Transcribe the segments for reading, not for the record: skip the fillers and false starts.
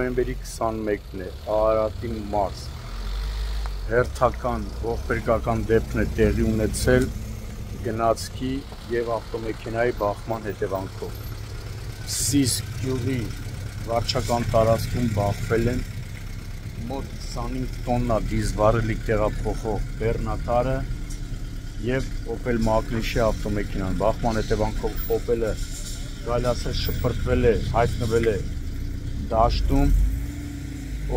նոյեմբերի 21-ն է, Արարատի մարզ, հերթական ողբերգական դեպքն է տեղի ունեցել գնացքի և ավտոմեքենայի բախման հետևանքով։ Սիս գյուղի վարչական տարածքում բախվել են մոտ 25 տոննա դիզվառելիք տեղափոխող բեռնատարը և Opel Magnish ավտոմեքենան։ Բախման հետևանքով Opel-ը գալասել շպրտվել է, հայտնվել է դաշտում,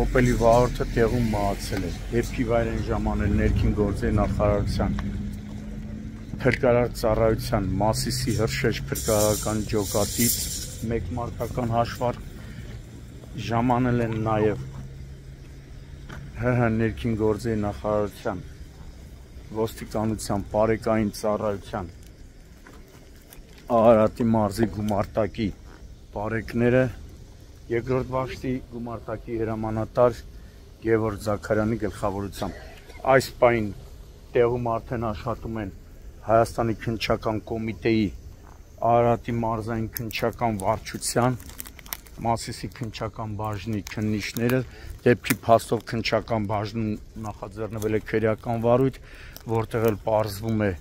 Opel-ի վարորդը տեղում մահացել է։ Դեպքի վայր են ժամանել ներքին գործերի նախարարության փրկարար ծառայության Մասիսի Հրշեջ փրկարարական ջոկատից մեկ մարտական հաշվարկ, ժամանել են նաև ՀՀ ներքին գործերի նախարարության ոստիկանության պարեկային ծառայության Արարատի մարզի գումարտակի պարեկները, երկրորդ վաշտի գումարտակի հրամանատար Գևորգ Զաքարյանի գլխավորությամբ։ Այս պահին տեղում արդեն աշխատում են Հայաստանի քննչական կոմիտեի Արարատի մարզային քննչական վարչության Մասիսի քննչական բաժնի քննիչները, դեպքի փաստով քննչական բաժնում նախաձեռնվել է քրեական վարույթ, որտեղ էլ պարզվում է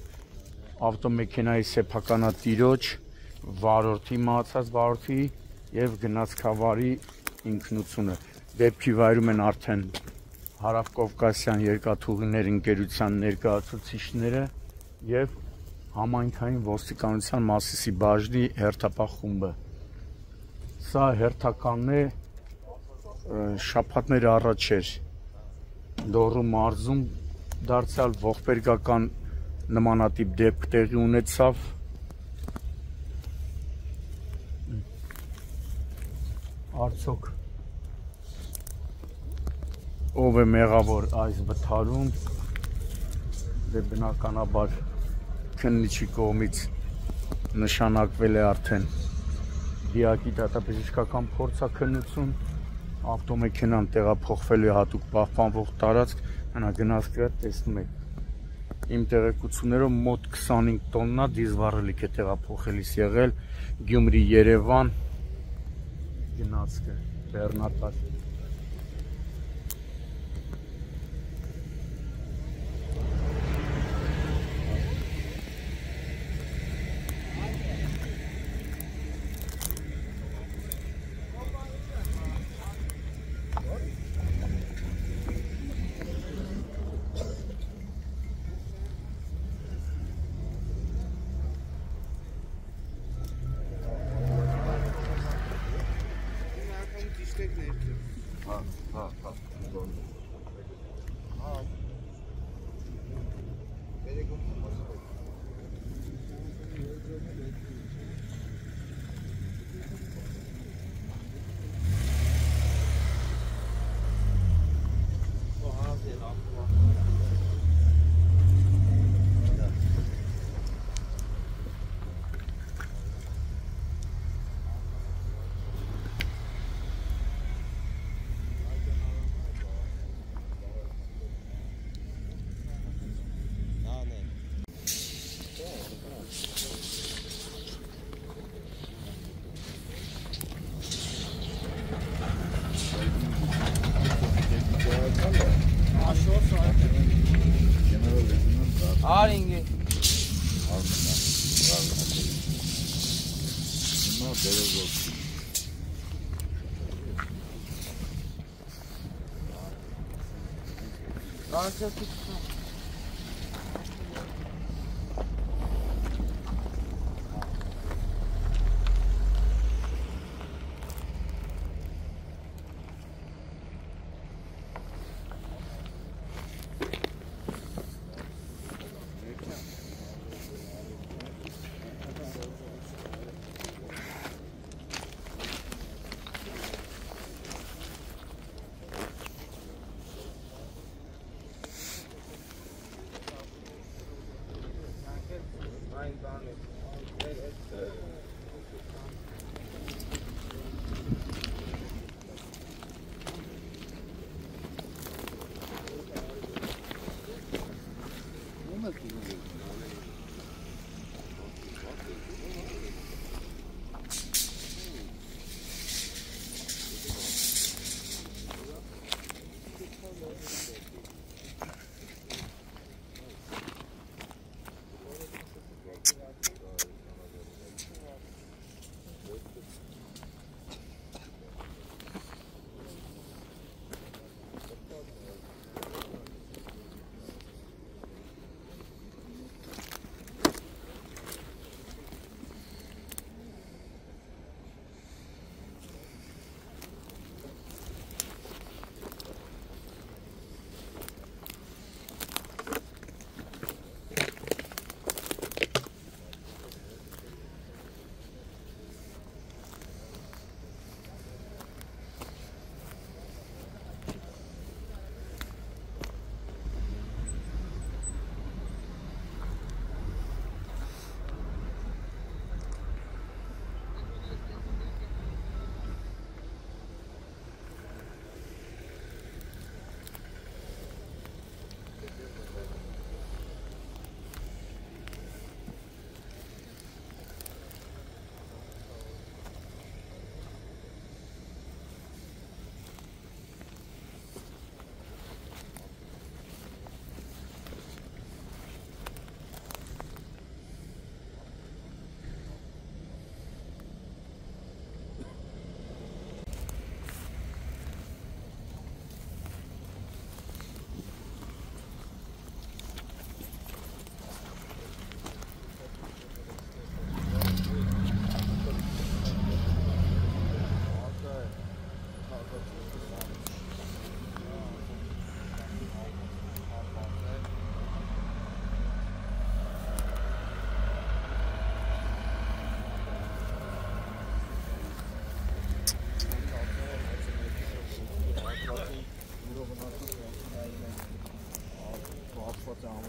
ավտոմեքենայի սեփականատիրոջ, վարորդի մահացած վարորդի և գնացքավարի ինքնությունը։ Դեպքի վայրում են արդեն Հարավկովկասյան երկաթուղիներ ընկերության ներկայացուցիչները և համայնքային ոստիկանության Մասիսի բաժնի հերթապահ խումբը։ Սա հերթականն է, շաբաթներ առաջ էր Լոռու մարզում դարձյալ ողբերգական նմանատիպ դեպք տեղի ունեցավ։ Արդյոք ով է մեղավոր այս վթարում, դե բնականաբար քննիչի կողմից նշանակվել է արդեն դիակի դատաբժշկական փորձաքննություն, ավտոմեքենան տեղափոխվել է հատուկ պահպանվող տարածք, գնացքը տեսնում եք։ Իմ տեղեկություններով մոտ 25 տոննա դիզվառելիք է տեղափոխելիս եղել Գյումրի-Երևան գնացքը, բեռնատար։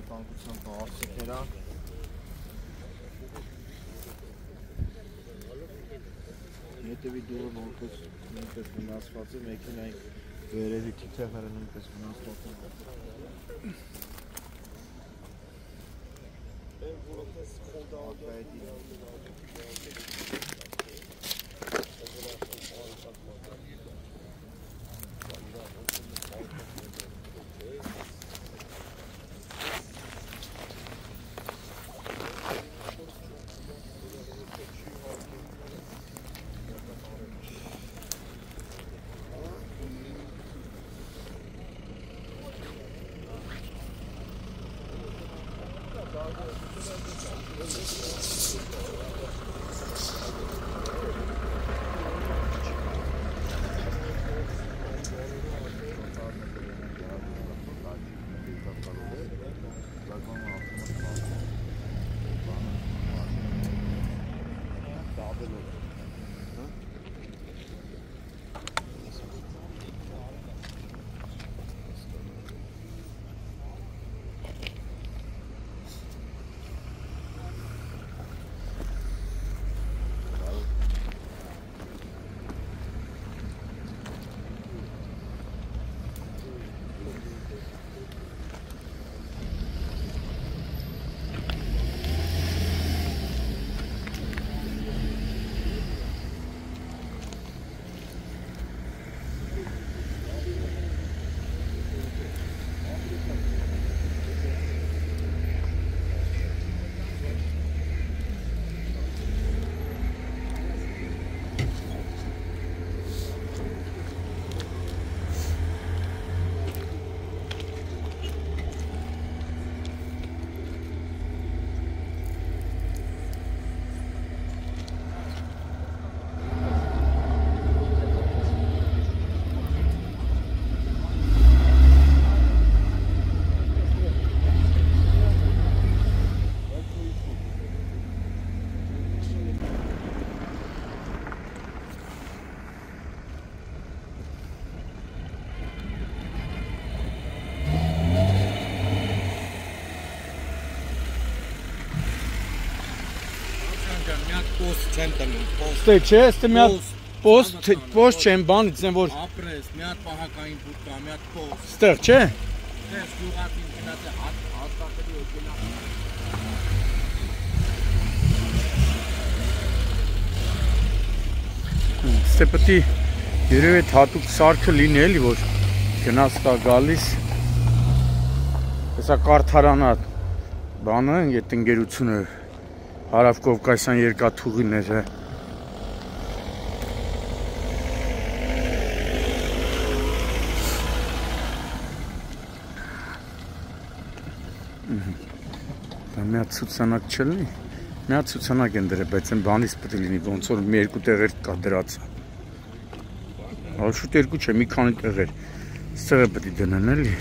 անվտանգության բարձիկերա հետևի դուրը որպես նույնպես վնասված է, մեքենայի վերևի թիթեղերը նույնպես վնասված են։ Ստե չէ, ստե մի հատ post չեմ բանից եմ որ ապրես, մի հատ պահակային բուտկա, մի հատ post։ Ստեղ չէ։ Ստեղ գյուղատին գնաց է հաստատելի օգենա։ Ստե պետք է երևի հատուկ սարքը լինի էլի որ գնաց կա գալիս։ Հեսա կարթարանա բանը այդ ընկերությունը Հարավ Կովկասյան երկաթուղիները Մի հատ ցուցանակ չլինի, մի հատ ցուցանակ են դրել, բայց այն բանից պետք է լինի, ոնց որ մի երկու տեղեր կա դրած։ Շուտ երկու չէ, մի քանի տեղեր։ Ստեղ է պետք է դնեն էլի։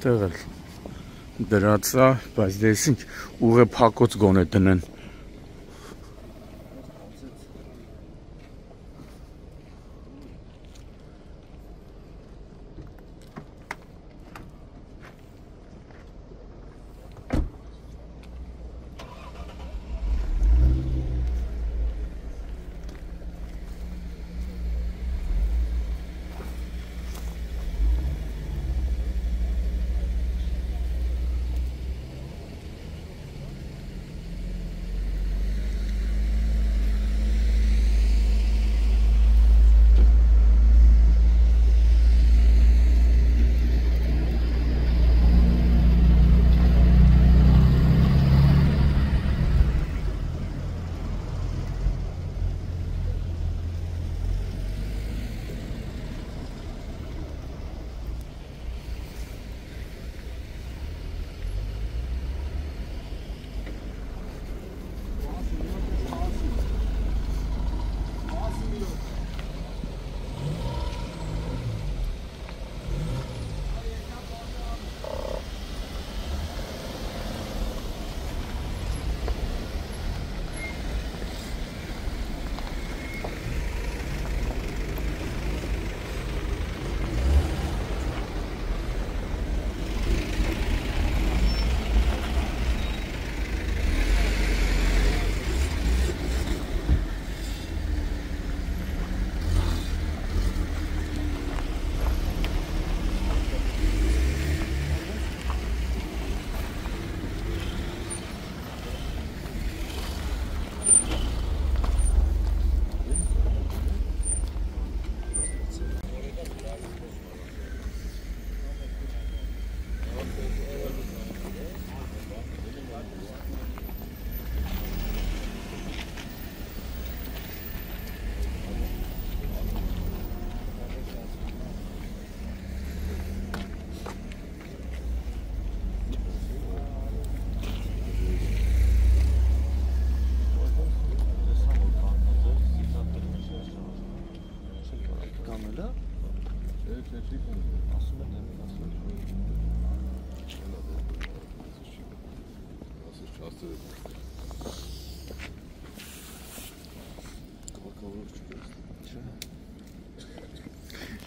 Ստեղ էլ դրած է, բայց դեսինք ուղը փակոց գոնե դնեն։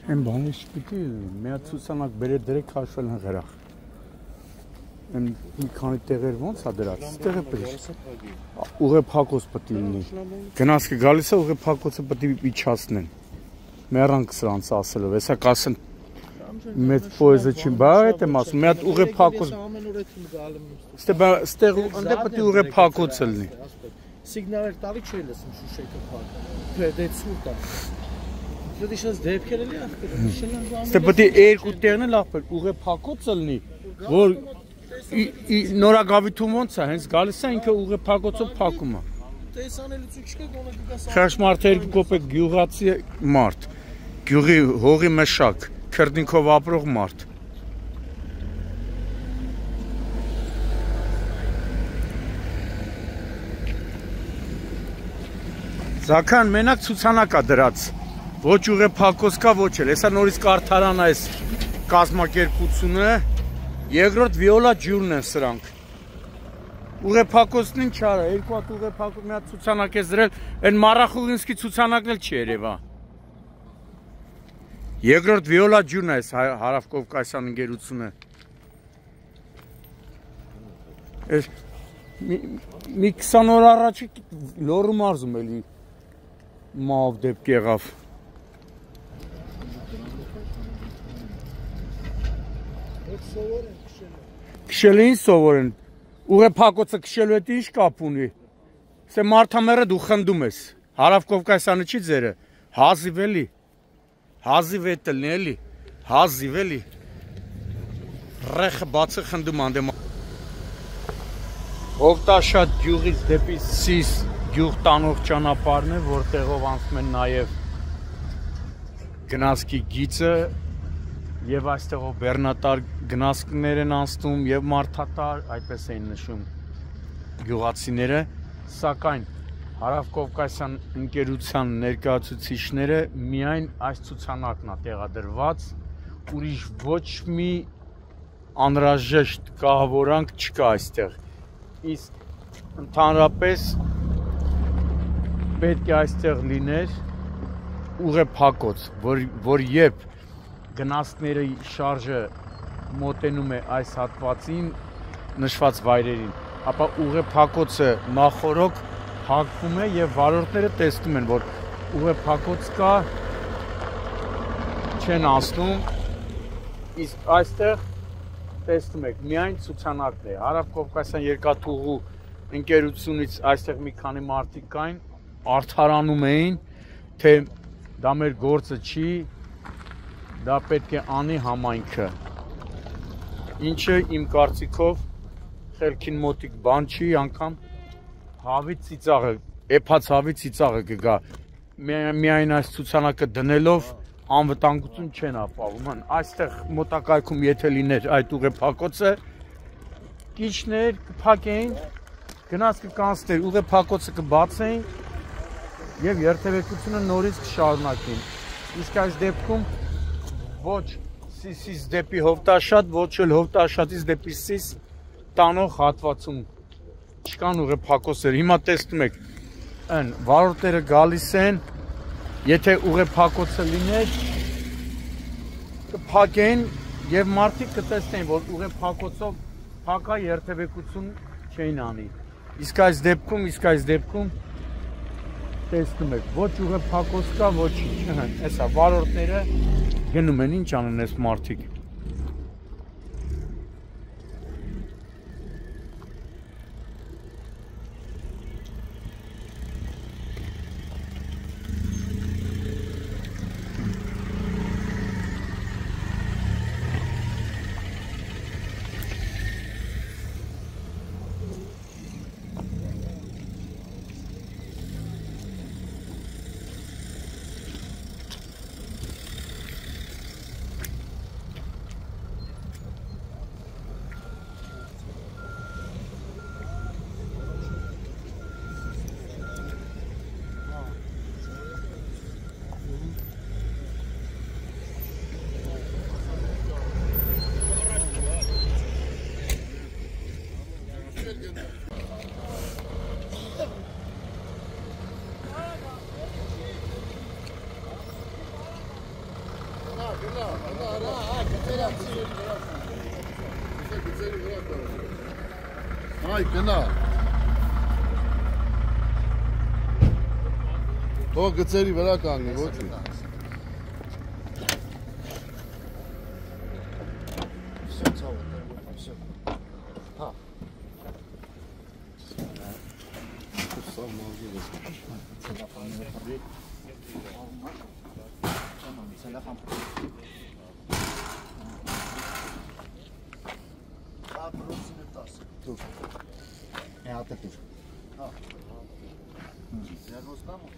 Են բանը շպիտի մի հատ ցուցանակ բերե դրեք հաշվել հղերախ։ Են մի քանի տեղեր ոնց է դրած, ստեղ է պրիշ։ Ուղեփակոց պետք է լինի։ Գնաց կգալիս է ուղեփակոցը պետք է իջացնեն։ Մեռանք սրանց ասելով, հեսա կասեն մեծ պոեզը չի, բա այդ եմ ասում, մի հատ ուղեփակոց։ Ստեղ ընդ պետք է ուղեփակոցը լինի։ Սիգնալեր տալի չի լսում Շուշեի փակ։ Դե ցուրտ է։ Դե դիշս դեպքեր էլի ախպեր։ Ստե պետք է երկու տեղն էլ ախպեր ուղեփակոցը լինի, որ նորագավիթում ոնց է, հենց գալիս է ինքը ուղեփակոցով փակում է։ Տեսանելիություն չկա, գոնե կգաս։ Խեղճ մարդը 2 կոպեկ գյուղացի մարդ, գյուղի հողի մշակ, քրտնիքով ապրող մարդ։ Զաքան մենակ ցուցանակ է դրած։ Ոչ ուղեփակոց կա, ոչ էլ։ Հեսա նորից կարթարան այս կազմակերպությունը, երկրորդ վիոլա ջուրն են սրանք։ Ուղեփակոցն ինչ արա, երկու հատ ուղեփակոց մի հատ ցուցանակ է դրել, այն Մարախուղինսկի ցուցանակն էլ չի երևա։ Երկրորդ վիոլա ջուրն է այս Հարավկովկասյան ընկերությունը։ Մի 20 օր առաջ լոռու մարզում էլի մահով դեպք եղավ։ Քշել էին սովոր են։ Ուղեփակոցը քշելու հետ ինչ կապ ունի։ Սե մարդամերը դու խնդում ես։ Հարավկովկասյանը չի ձերը։ Հազիվ էլի։ Հազիվ է տնի էլի։ Հազիվ էլի։ Ռեխը բացը խնդում անդեմ։ Հովտաշատ գյուղից դեպի Սիս գյուղ տանող ճանապարհն է, որտեղով անցնում են նաև գնացքի գիծը եւ այստեղով բեռնատար գնացքներ են անցնում եւ մարդատար, այդպես էին նշում գյուղացիները, սակայն Հարավկովկասյան ընկերության ներկայացուցիչները միայն այս ցուցանակն է տեղադրված, ուրիշ ոչ մի անհրաժեշտ կահավորանք չկա այստեղ։ Իսկ ընդհանրապես պետք է այստեղ լիներ ուղեփակոց, որ երբ գնացքների շարժը մոտենում է այս հատվածին նշված վայրերին, ապա ուղեփակոցը նախորոք հակվում է եւ վարորդները տեսնում են, որ ուղեփակոց կա, չեն անցնում, իսկ այստեղ տեսնում եք, միայն ցուցանակն է։ Հարավկովկասյան երկաթուղու ընկերությունից այստեղ մի քանի մարդիկ կային, արդարանում էին, թե դա մեր գործը չի, դա պետք է անի համայնքը։ Ինչը իմ կարծիքով խելքին մոտիկ բան չի, անգամ հավի ծիծաղը, էփած հավի ծիծաղը կգա։ Միայն այս ցուցանակը դնելով անվտանգություն չեն ապահովում։ Այստեղ մոտակայքում եթե լիներ այդ ուղեփակոցը, կիչներ կփակեին, գնաց կկանցներ, ուղեփակոցը կբացեին եւ երթևեկությունը նորից կշարունակեին։ Իսկ այս դեպքում ոչ Սիսից դեպի Հովտաշատ, ոչ էլ Հովտաշատից դեպի Սիս տանող հատվածում չկան ուղեփակոցներ։ Հիմա տեսնում եք, այն վարորդները գալիս են, եթե ուղեփակոցը լիներ, կփակեին եւ մարդիկ կտեսնեին, որ ուղեփակոցով փակա երթևեկություն չէին անի։ Իսկ այս դեպքում տեսնում եք, ոչ ուղեփակոց կա, ոչինչ։ Հեսա վարորդները գնում են, ինչ անեն այս մարդիկ։ Ay, gına. O գծերի վրա կանգնի, ոչ մի։ Всё, ցավը, всё։ Հա։ Սա մազի է։ Ցելոֆանը խրի։ Ցելոֆան։ Ա պրոսինը 10։ Դու։ Հատը դու։ Հա։ Դիագնոզ կամո։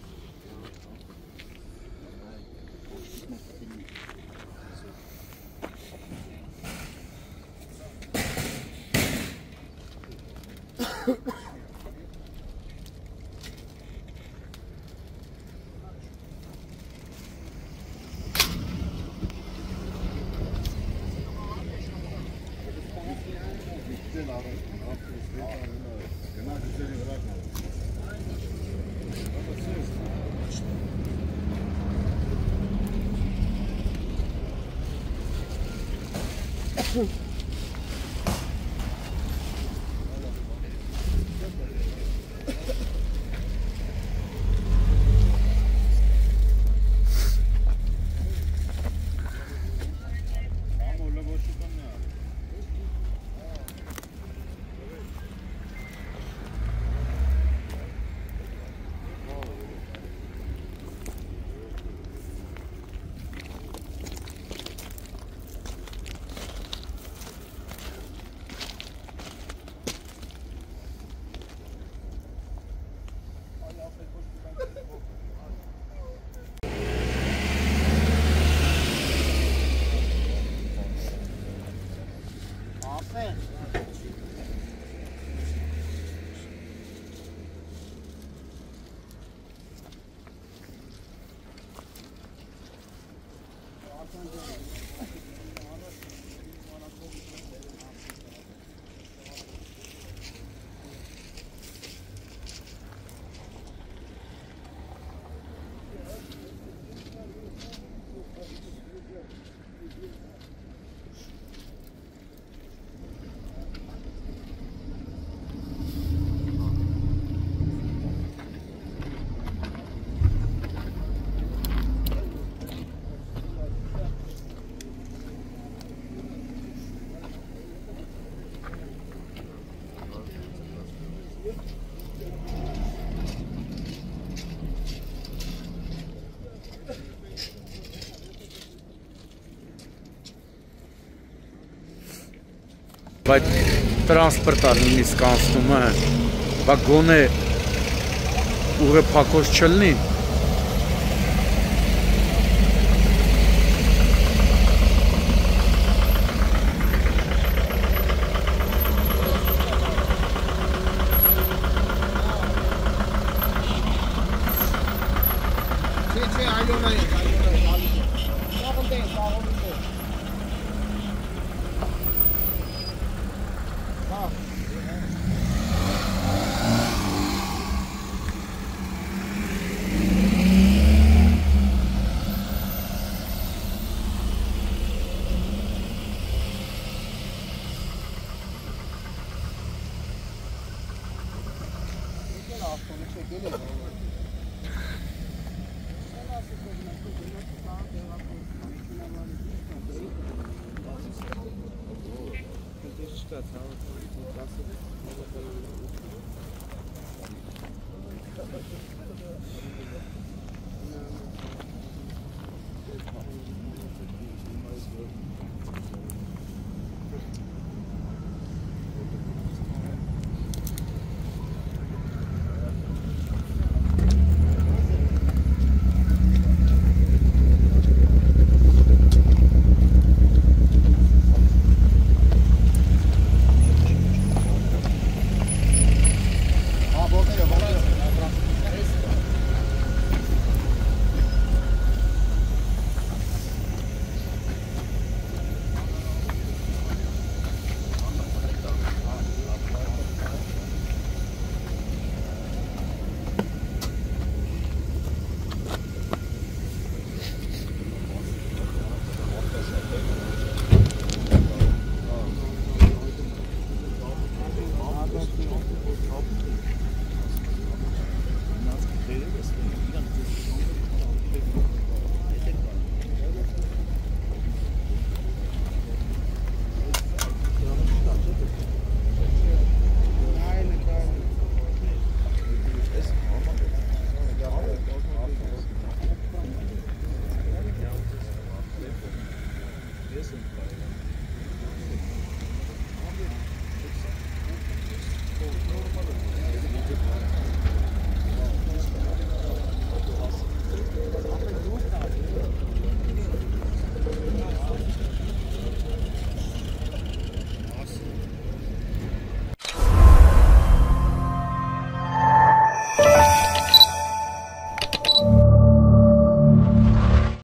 Բայց տրանսպորտար նույնիսկ անցնում է, բա գոնե ուղը փակոց չլինի։ Está